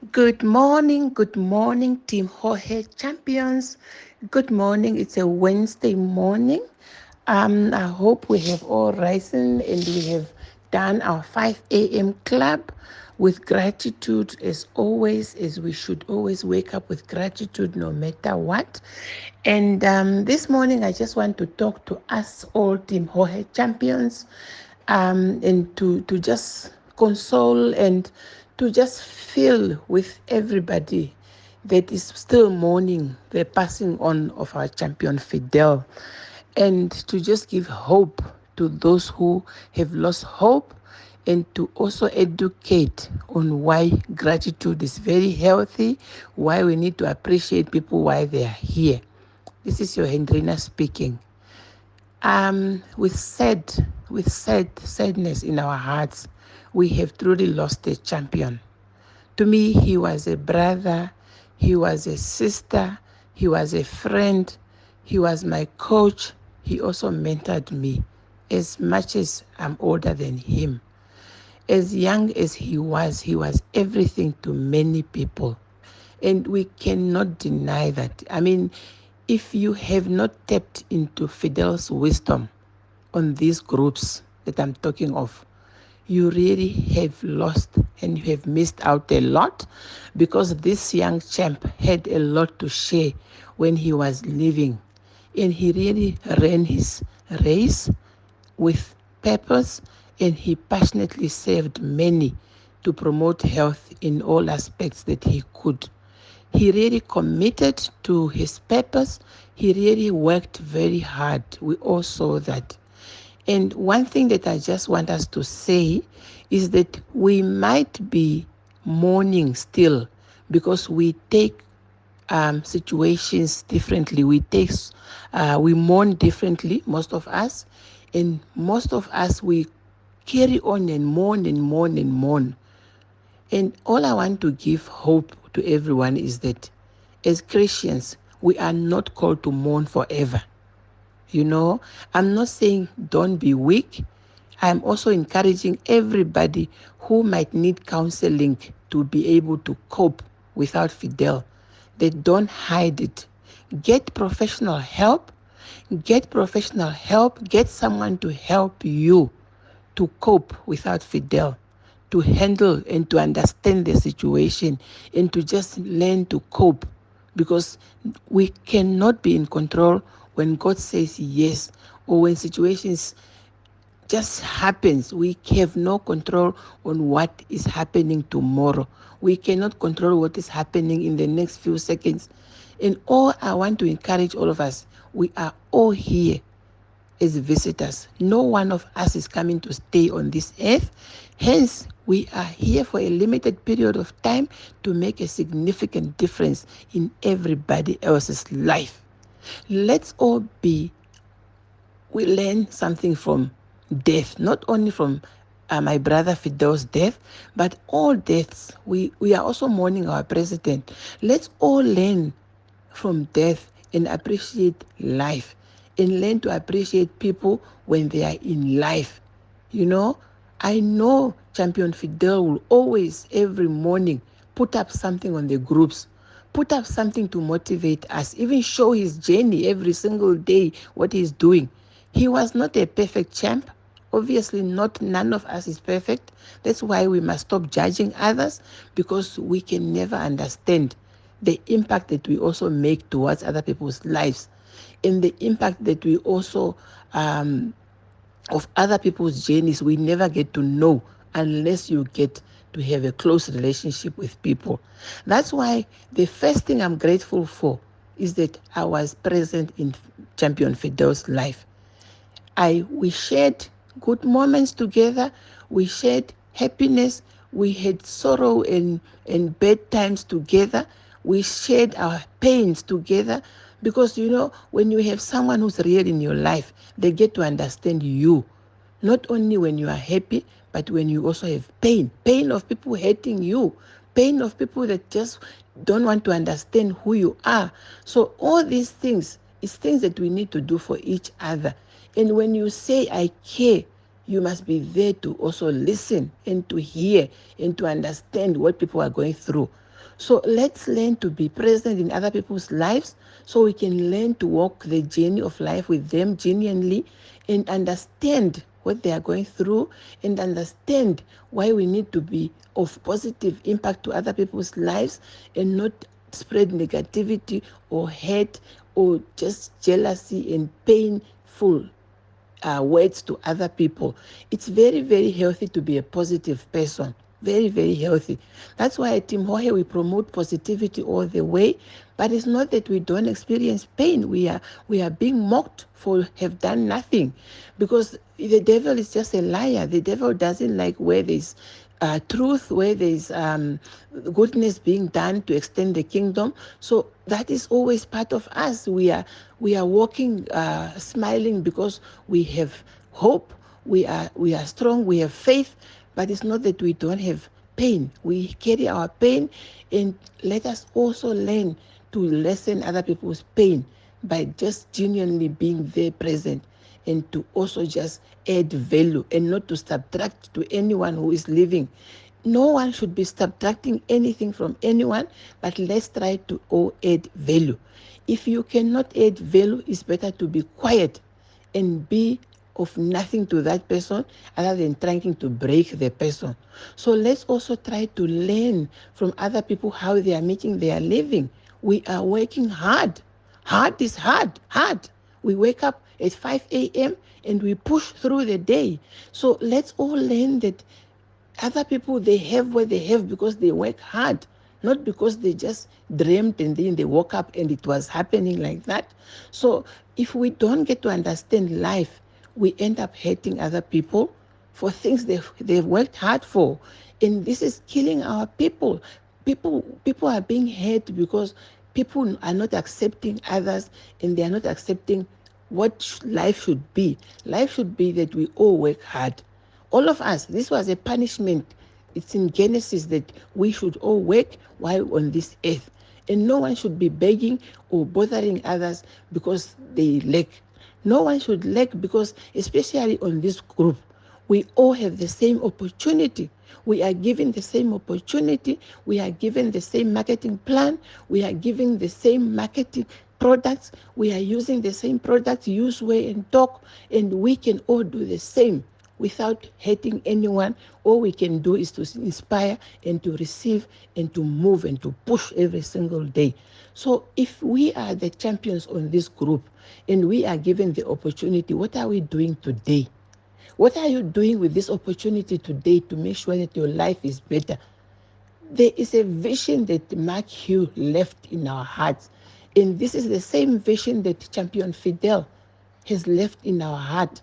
Good morning, Team HOHE champions. Good morning. It's a Wednesday morning. I hope we have all risen and we have done our 5 a.m. club with gratitude as always, as we should always wake up with gratitude no matter what. And this morning, I just want to talk to us all, Team HOHE champions, and to just console and to just feel with everybody that is still mourning the passing on of our champion Fidel, and to just give hope to those who have lost hope, and to also educate on why gratitude is very healthy, why we need to appreciate people while they are here. This is your Hendrina speaking. With sadness in our hearts, we have truly lost a champion. To me, he was a brother, he was a sister, he was a friend, he was my coach. He also mentored me as much as I'm older than him. As young as he was everything to many people. And we cannot deny that. I mean, if you have not tapped into Fidel's wisdom on these groups that I'm talking of, you really have lost and you have missed out a lot, because this young champ had a lot to share when he was living. And he really ran his race with purpose, and he passionately served many to promote health in all aspects that he could. He really committed to his purpose. He really worked very hard. We all saw that. And one thing that I just want us to say is that we might be mourning still because we take situations differently. We mourn differently, most of us, and most of us we carry on and mourn and mourn and mourn. And all I want to give hope to everyone is that as Christians, we are not called to mourn forever. You know, I'm not saying don't be weak. I'm also encouraging everybody who might need counseling to be able to cope without Fidel. They don't hide it. Get professional help. Get professional help. Get someone to help you to cope without Fidel, to handle and to understand the situation, and to just learn to cope, because we cannot be in control when God says yes, or when situations just happens. We have no control on what is happening tomorrow. We cannot control what is happening in the next few seconds. And all I want to encourage all of us, we are all here as visitors. No one of us is coming to stay on this earth. Hence, we are here for a limited period of time to make a significant difference in everybody else's life. Let's all we learn something from death, not only from my brother Fidel's death, but all deaths. We are also mourning our president. Let's all learn from death and appreciate life, and learn to appreciate people when they are in life. You know, I know Champion Fidel will always, every morning, put up something on the groups, put up something to motivate us, even show his journey every single day, what he's doing. He was not a perfect champ. Obviously, none of us is perfect. That's why we must stop judging others, because we can never understand the impact that we also make towards other people's lives, and the impact that we also of other people's journeys we never get to know unless you get to have a close relationship with people. That's why the first thing I'm grateful for is that I was present in Champion Fidel's life. We shared good moments together. We shared happiness. We had sorrow and bad times together. We shared our pains together, because when you have someone who's real in your life, they get to understand you. Not only when you are happy, but when you also have pain of people hating you, pain of people that just don't want to understand who you are. So all these things is things that we need to do for each other. And when you say I care, you must be there to also listen and to hear and to understand what people are going through. So let's learn to be present in other people's lives so we can learn to walk the journey of life with them genuinely and understand what they are going through and understand why we need to be of positive impact to other people's lives and not spread negativity or hate or just jealousy and painful words to other people. It's very, very healthy to be a positive person. Very, very healthy. That's why at Team HOHE we promote positivity all the way. But it's not that we don't experience pain. We are being mocked for have done nothing, because the devil is just a liar. The devil doesn't like where there's truth, where there's goodness being done to extend the kingdom. So that is always part of us. We are walking, smiling because we have hope. We are strong. We have faith. But it's not that we don't have pain. We carry our pain, and let us also learn to lessen other people's pain by just genuinely being there present, and to also just add value and not to subtract to anyone who is living. No one should be subtracting anything from anyone, but let's try to all add value. If you cannot add value, it's better to be quiet and be of nothing to that person other than trying to break the person. So let's also try to learn from other people how they are making their living. We are working hard. Hard is hard, hard. We wake up at 5 a.m. and we push through the day. So let's all learn that other people, they have what they have because they work hard, not because they just dreamed and then they woke up and it was happening like that. So if we don't get to understand life, we end up hating other people for things they've worked hard for. And this is killing our people. People are being hurt because people are not accepting others, and they are not accepting what life should be. Life should be that we all work hard. All of us. This was a punishment. It's in Genesis that we should all work while on this earth. And no one should be begging or bothering others because they lack. No one should lack, because especially on this group, we all have the same opportunity. We are given the same opportunity. We are given the same marketing plan. We are given the same marketing products. We are using the same products, use, wear, and talk, and we can all do the same without hurting anyone. All we can do is to inspire and to receive and to move and to push every single day. So if we are the champions on this group and we are given the opportunity, what are we doing today? What are you doing with this opportunity today to make sure that your life is better? There is a vision that Mark Hugh left in our hearts. And this is the same vision that Champion Fidel has left in our heart.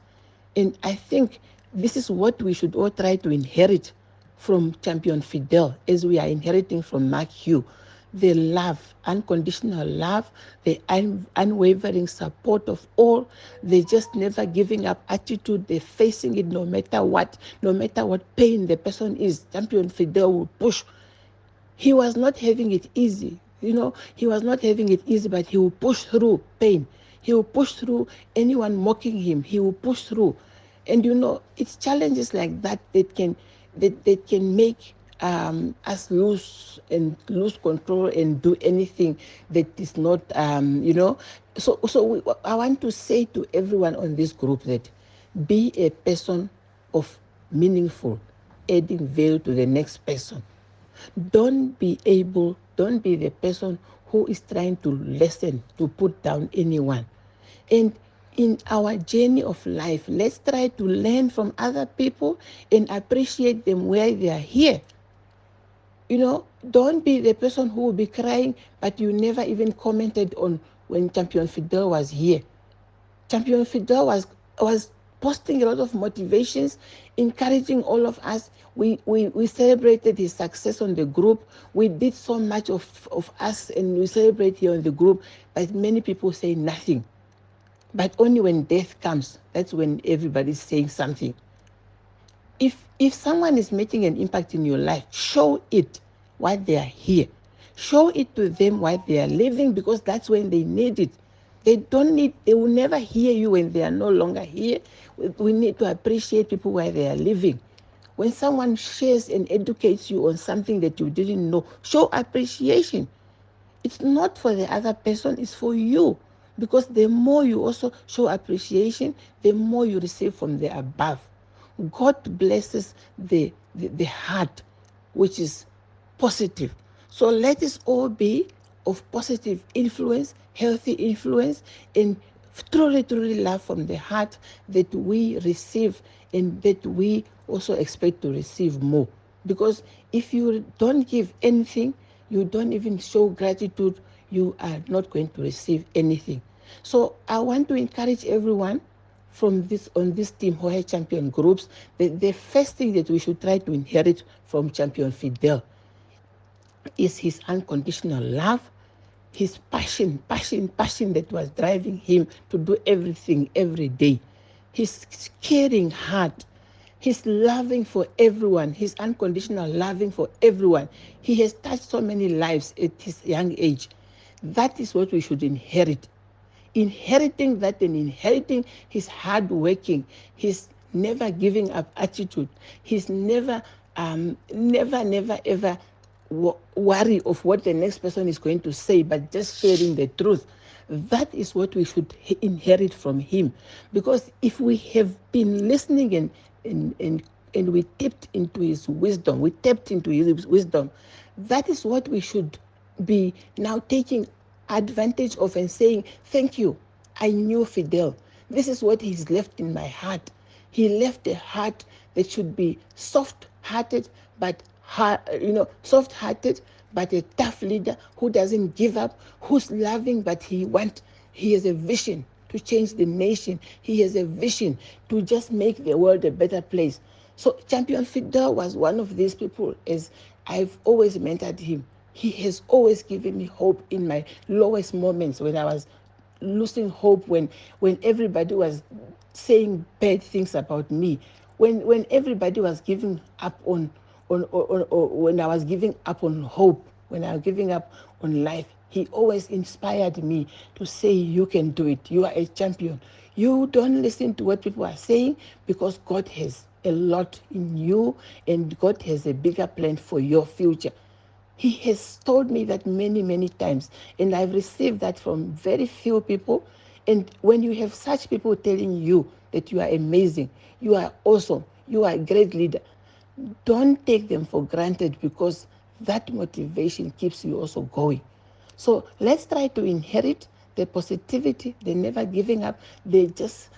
And I think this is what we should all try to inherit from Champion Fidel, as we are inheriting from Mark Hugh. The love, unconditional love, the unwavering support of all, the just never giving up attitude, the facing it no matter what pain the person is. Champion Fidel will push. He was not having it easy. He was not having it easy, but he will push through pain. He will push through anyone mocking him. He will push through. And it's challenges like that that can make us lose control and do anything that is not, So I want to say to everyone on this group that be a person of meaningful, adding value to the next person. Don't be the person who is trying to lessen, to put down anyone. And in our journey of life, let's try to learn from other people and appreciate them where they are here. Don't be the person who will be crying, but you never even commented on when Champion Fidel was here. Champion Fidel was posting a lot of motivations, encouraging all of us. We celebrated his success on the group. We did so much of us, and we celebrate here on the group, but many people say nothing. But only when death comes, that's when everybody's saying something. If someone is making an impact in your life, show it while they are here. Show it to them while they are living, because that's when they need it. They will never hear you when they are no longer here. We need to appreciate people while they are living. When someone shares and educates you on something that you didn't know, show appreciation. It's not for the other person, it's for you. Because the more you also show appreciation, the more you receive from the above. God blesses the heart, which is positive. So let us all be of positive influence, healthy influence, and truly love from the heart that we receive and that we also expect to receive more. Because if you don't give anything, you don't even show gratitude, you are not going to receive anything. So I want to encourage everyone from this on this Team HOHE champion groups, the first thing that we should try to inherit from Champion Fidel is his unconditional love, his passion that was driving him to do everything every day, his caring heart, his loving for everyone, his unconditional loving for everyone. He has touched so many lives at his young age. That is what we should inherit. Inheriting that and inheriting his hard working, his never giving up attitude, his never ever worry of what the next person is going to say, but just sharing the truth. That is what we should inherit from him. Because if we have been listening and we tapped into his wisdom, that is what we should be now taking advantage of and saying, thank you, I knew Fidel. This is what he's left in my heart. He left a heart that should be soft-hearted, but soft-hearted, but a tough leader who doesn't give up, who's loving, but he has a vision to change the nation. He has a vision to just make the world a better place. So Champion Fidel was one of these people, as I've always mentored him. He has always given me hope in my lowest moments, when I was losing hope, when everybody was saying bad things about me, when everybody was giving up on when I was giving up on hope, when I was giving up on life. He always inspired me to say, you can do it. You are a champion. You don't listen to what people are saying, because God has a lot in you and God has a bigger plan for your future. He has told me that many times, and I've received that from very few people. And when you have such people telling you that you are amazing, you are awesome, you are a great leader, don't take them for granted, because that motivation keeps you also going. So let's try to inherit the positivity, the never giving up, the just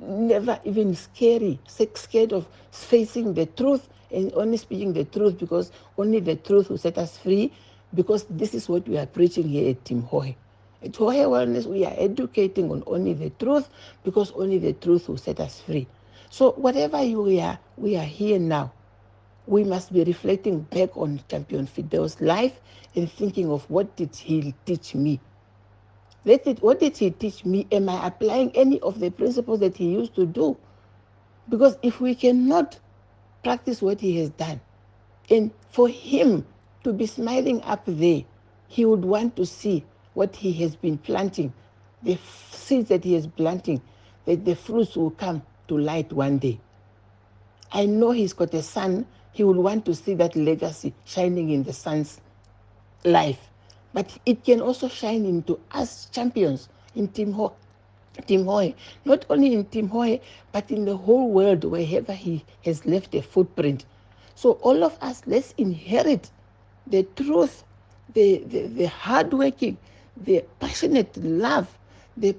never even scared of facing the truth and only speaking the truth, because only the truth will set us free. Because this is what we are preaching here at Team HOHE. At HOHE Wellness, we are educating on only the truth, because only the truth will set us free. So whatever we are here now. We must be reflecting back on Champion Fidel's life and thinking of, what did he teach me? What did he teach me? Am I applying any of the principles that he used to do? Because if we cannot practice what he has done, and for him to be smiling up there, he would want to see what he has been planting, the seeds that he is planting, that the fruits will come to light one day. I know he's got a son. He would want to see that legacy shining in the son's life. But it can also shine into us champions in Team HOHE. Not only in Team HOHE, but in the whole world, wherever he has left a footprint. So all of us, let's inherit the truth, the hardworking, the passionate love, the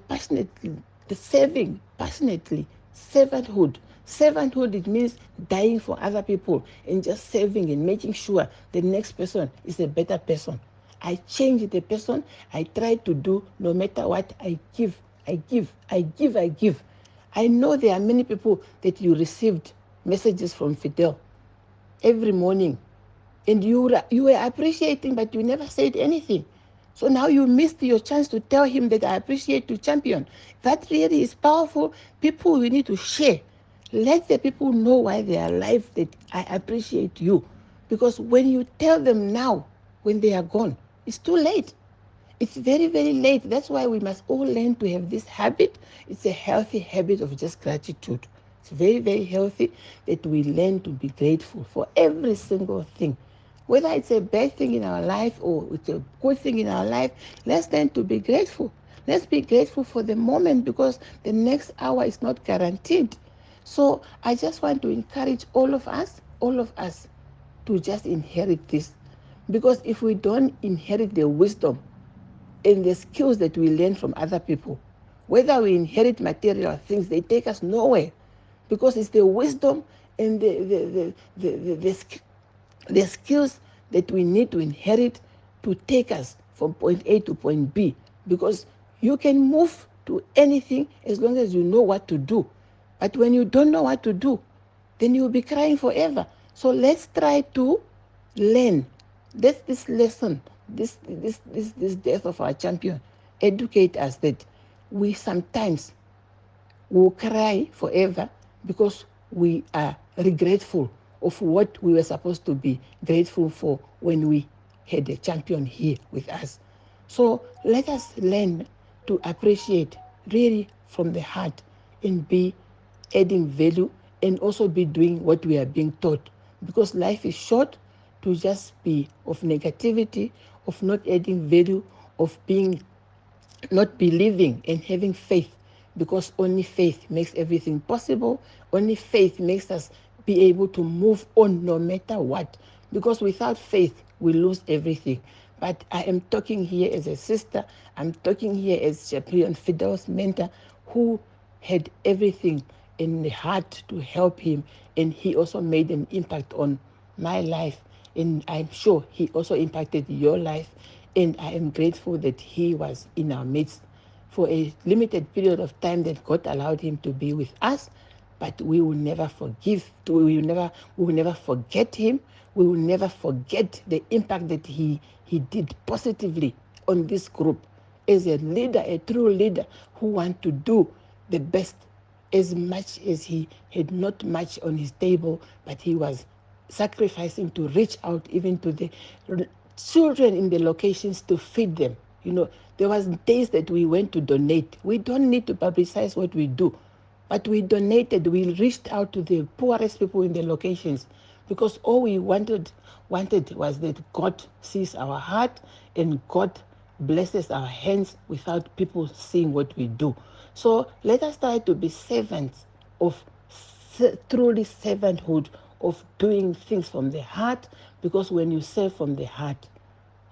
serving passionately, servanthood. Servanthood, it means dying for other people and just serving and making sure the next person is a better person. I change the person. I try to do, no matter what. I give. I know there are many people that you received messages from Fidel every morning, and you were appreciating, but you never said anything. So now you missed your chance to tell him that I appreciate you, champion. That really is powerful. People, we need to share. Let the people know why they are alive, that I appreciate you. Because when you tell them now, when they are gone, it's too late. It's very late. That's why we must all learn to have this habit. It's a healthy habit of just gratitude. It's very, very healthy that we learn to be grateful for every single thing. Whether it's a bad thing in our life or it's a good thing in our life, let's learn to be grateful. Let's be grateful for the moment because the next hour is not guaranteed. So I just want to encourage all of us, to just inherit this. Because if we don't inherit the wisdom and the skills that we learn from other people, whether we inherit material things, they take us nowhere. Because it's the wisdom and the skills that we need to inherit to take us from point A to point B. Because you can move to anything as long as you know what to do. But when you don't know what to do, then you'll be crying forever. So let's try to learn. Let this lesson, this death of our champion, educate us that we sometimes will cry forever because we are regretful of what we were supposed to be grateful for when we had a champion here with us. So let us learn to appreciate really from the heart and be adding value and also be doing what we are being taught, because life is short to just be of negativity, of not adding value, of being not believing and having faith, because only faith makes everything possible. Only faith makes us be able to move on no matter what, because without faith we lose everything. But I am talking here as a sister, I'm talking here as Chaplain Fidel's mentor, who had everything in the heart to help him, and he also made an impact on my life, and I'm sure he also impacted your life. And I am grateful that he was in our midst for a limited period of time that God allowed him to be with us. But we will never we will never forget him. We will never forget the impact that he did positively on this group as a leader, a true leader who want to do the best, as much as he had not much on his table, but he was sacrificing to reach out even to the children in the locations to feed them. There was days that we went to donate. We don't need to publicize what we do, but we donated. We reached out to the poorest people in the locations, because all we wanted was that God sees our heart and God blesses our hands without people seeing what we do. So let us try to be servants of truly servanthood, of doing things from the heart, because when you serve from the heart,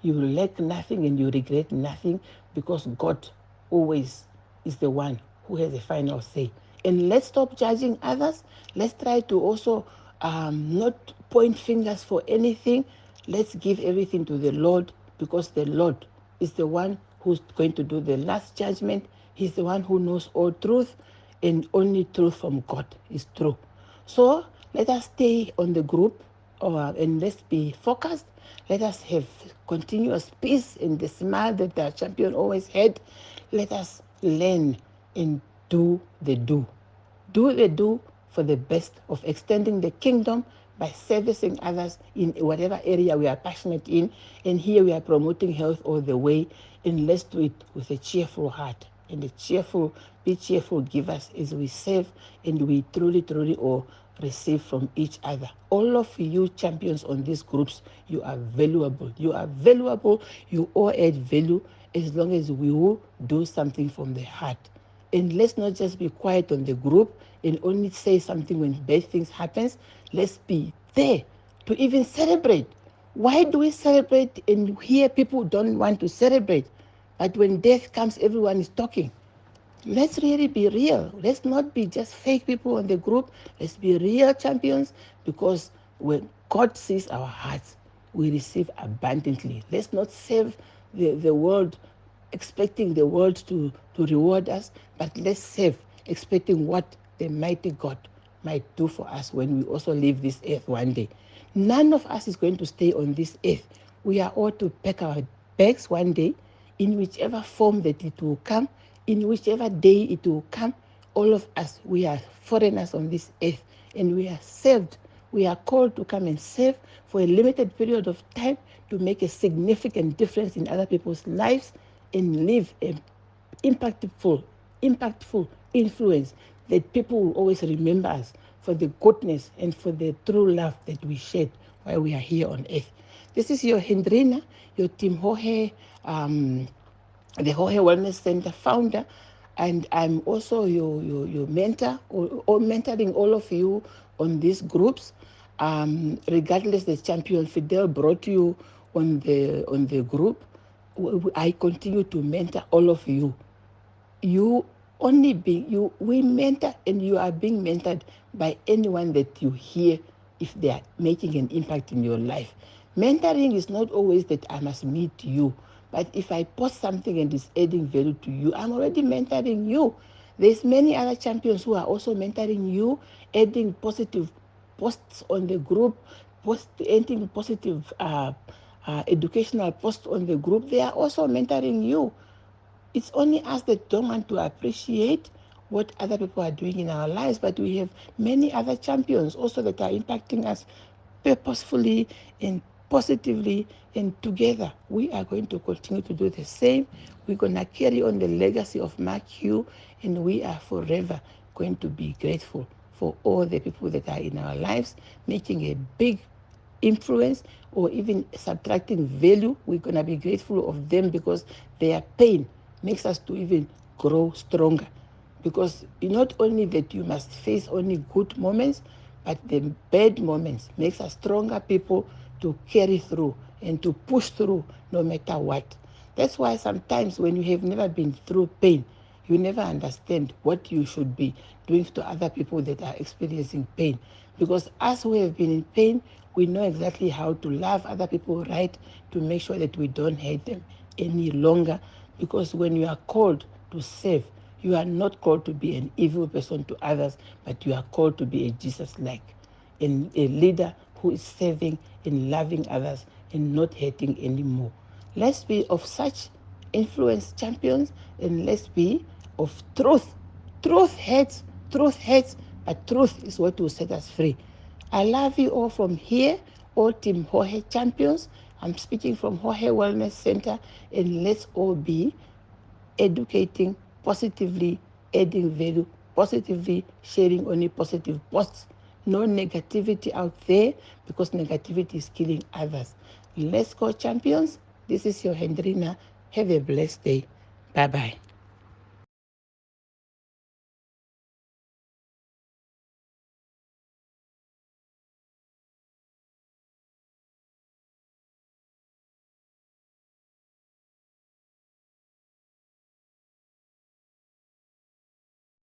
you lack nothing and you regret nothing, because God always is the one who has the final say. And let's stop judging others. Let's try to also not point fingers for anything. Let's give everything to the Lord, because the Lord is the one who's going to do the last judgment. He's the one who knows all truth, and only truth from God is true. So let us stay on the group, and let's be focused. Let us have continuous peace and the smile that the champion always had. Let us learn and do the do. Do the do for the best of extending the kingdom by servicing others in whatever area we are passionate in. And here we are promoting health all the way. And let's do it with a cheerful heart and be cheerful givers as we serve and we truly, truly all receive from each other. All of you champions on these groups, you are valuable. You are valuable. You all add value as long as we will do something from the heart. And let's not just be quiet on the group and only say something when bad things happen. Let's be there to even celebrate. Why do we celebrate and here people don't want to celebrate? But when death comes, everyone is talking. Let's really be real. Let's not be just fake people on the group. Let's be real champions, because when God sees our hearts, we receive abundantly. Let's not serve the world expecting the world to reward us, but let's serve expecting what the mighty God might do for us when we also leave this earth one day. None of us is going to stay on this earth. We are all to pack our bags one day, in whichever form that it will come, in whichever day it will come. All of us, we are foreigners on this earth, and we are saved. We are called to come and serve for a limited period of time to make a significant difference in other people's lives and live an impactful influence that people will always remember us for the goodness and for the true love that we shared while we are here on earth. This is your Hendrina, your Team HOHE, the HOHE Wellness Center founder, and I'm also your mentor, or mentoring all of you on these groups. Regardless, the champion Fidel brought you on the group. I continue to mentor all of you. You only be you we mentor, and you are being mentored by anyone that you hear if they are making an impact in your life. Mentoring is not always that I must meet you, but if I post something and it's adding value to you, I'm already mentoring you. There's many other champions who are also mentoring you, adding positive posts on the group, adding positive educational posts on the group. They are also mentoring you. It's only us that don't want to appreciate what other people are doing in our lives, but we have many other champions also that are impacting us purposefully and positively, and together we are going to continue to do the same. We're going to carry on the legacy of Mark Hugh, and we are forever going to be grateful for all the people that are in our lives, making a big influence or even subtracting value. We're going to be grateful of them because their pain makes us to even grow stronger. Because not only that you must face only good moments, but the bad moments makes us stronger people to carry through and to push through no matter what. That's why sometimes when you have never been through pain, you never understand what you should be doing to other people that are experiencing pain. Because us who have been in pain, we know exactly how to love other people right, to make sure that we don't hate them any longer. Because when you are called to serve, you are not called to be an evil person to others, but you are called to be a Jesus-like, and a leader who is serving and loving others and not hating anymore. Let's be of such influence champions, and let's be of truth. Truth hurts, but truth is what will set us free. I love you all from here, all Team HOHE champions. I'm speaking from HOHE Wellness Center, and let's all be educating positively, adding value positively, sharing only positive posts. No negativity out there, because negativity is killing others. Let's go, champions. This is your Hendrina. Have a blessed day. Bye-bye.